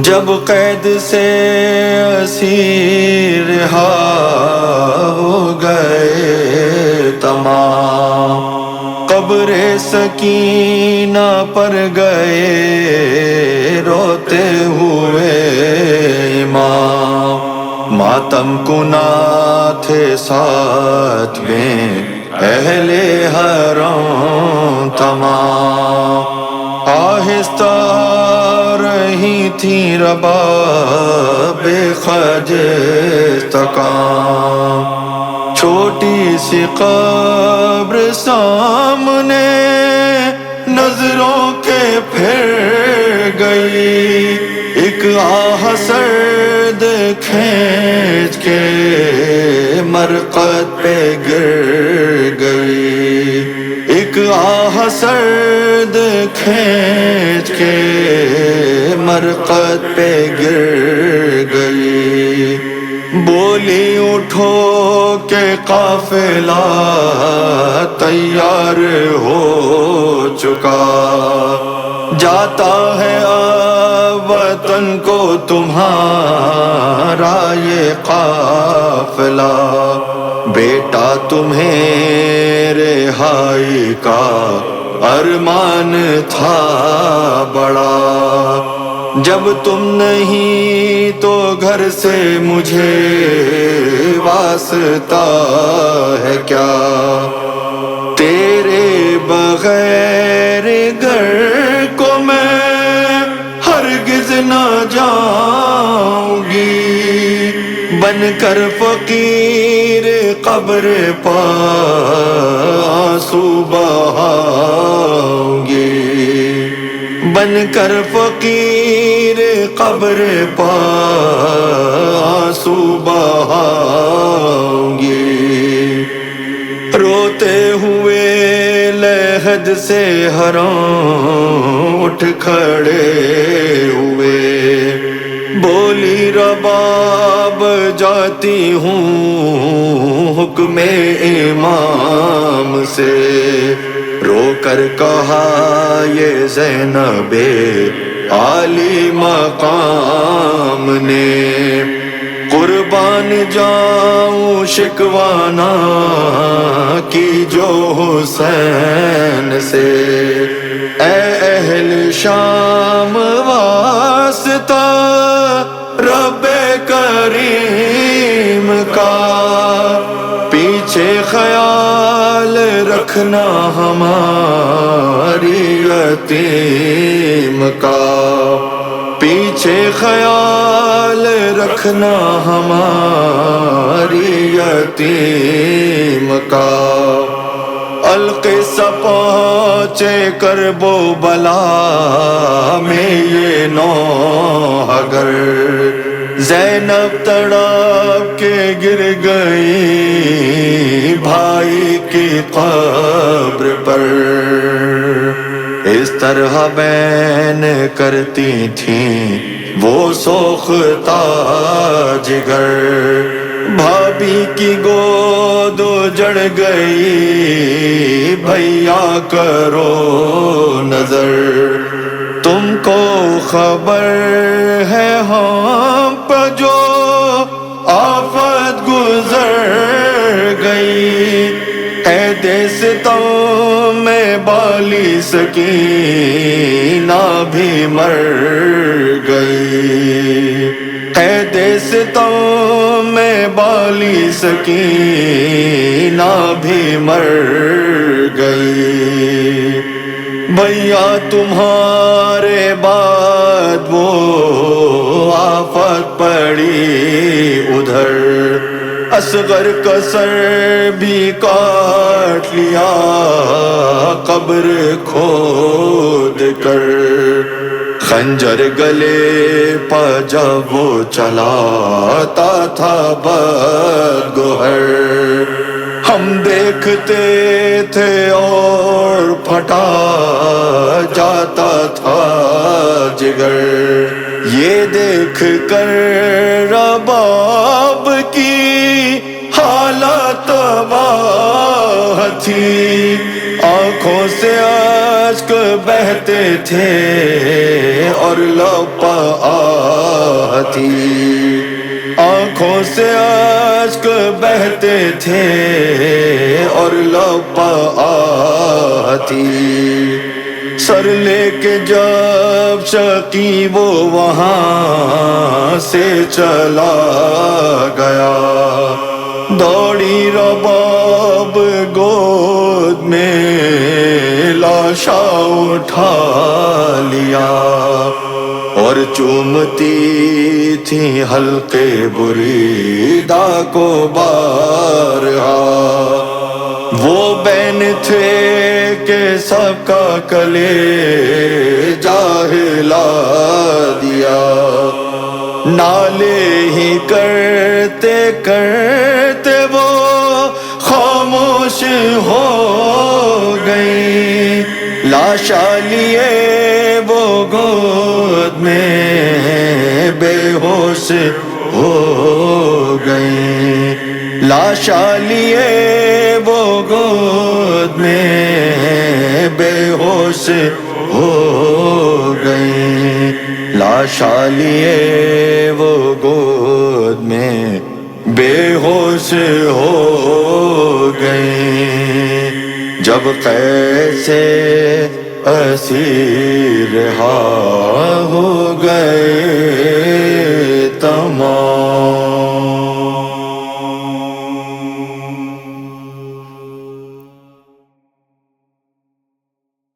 جب قید سے اسیر رہا ہو گئے تمام، قبر سکینہ پر گئے روتے ہوئے امام، ماتم کنا تھے ساتھ میں اہل حرم تمام، آہستہ رہی تھی رباب خجستکام، چھوٹی سی قبر سامنے نظروں کے پھر گئی، ایک آہ سرد کھینچ کے مرقد پہ گر گئی، ایک آہ سرد کھینچ کے مرقد پہ گر گئی، بولی اٹھو کہ قافلہ تیار ہو چکا، جاتا ہے اب وطن کو تمہارا یہ قافلہ، بیٹا تمہیں رہائی کا ارمان تھا بڑا، جب تم نہیں تو گھر سے مجھے واسطہ ہے کیا، تیرے بغیر گھر کو میں ہرگز نہ جاؤں گی، بن کر فقیر قبر پا آنسو بہاؤں گی، بن کر فقیر قبر پا آنسو بہاؤں گی، روتے ہوئے لحد سے حرم اٹھ کھڑے ہوئے، بولی رباب جاتی ہوں حکم امام سے، رو کر کہا یہ زینب عالی مقام نے، قربان جاؤں شکوانہ کی جو حسین سے، اے اہل شام واسطہ رب کریم کا، پیچھے خیال رکھنا ہماری یتیم کا، پیچھے خیال رکھنا ہماری یتیم کا، القصہ پہنچے کرب و بلا میں یہ نوحہ گر، زینب تڑپ کے گر گئی بھائی کی قبر پر، اس طرح بین کرتی تھیں وہ سوختہ جگر، بھابھی کی گود جڑ گئی بھیا کرو نظر، تم کو خبر ہے ہم پر جو آفت گزر گئی، قید ستم میں بالی سکینہ بھی مر گئی، قید ستم میں بالی سکینہ بھی مر گئی، بھیا تمہارے بعد وہ آفت پڑی ادھر، اصغر کا سر بھی کاٹ لیا قبر کھود کر، خنجر گلے پا جب وہ چلاتا تھا بدگوہر، ہم دیکھتے تھے اور پھٹا جاتا تھا جگر، یہ دیکھ کر رباب کی حالت تباہ تھی، آنکھوں سے اشک بہتے تھے اور لب آتی، آنکھوں سے اشک بہتے تھے اور لب آتی، سر لے کے جب شقی وہ وہاں سے چلا گیا، دوڑی رباب گود میں لاشا اٹھا لیا، اور چومتی تھی حلقے بریدہ کو بارہا، وہ بین تھے کہ سب کا کلیجہ ہلا دیا، نالے ہی کرتے کرتے وہ خاموش ہو گئی، لاشا لیے وہ گود میں بے ہوش ہو گئی، لاشا لیے وہ گود میں بے ہوش ہو گئی، لاشا لیے وہ گود میں بے ہوش ہو گئی، جب قید سے اسیر رہا ہو گئے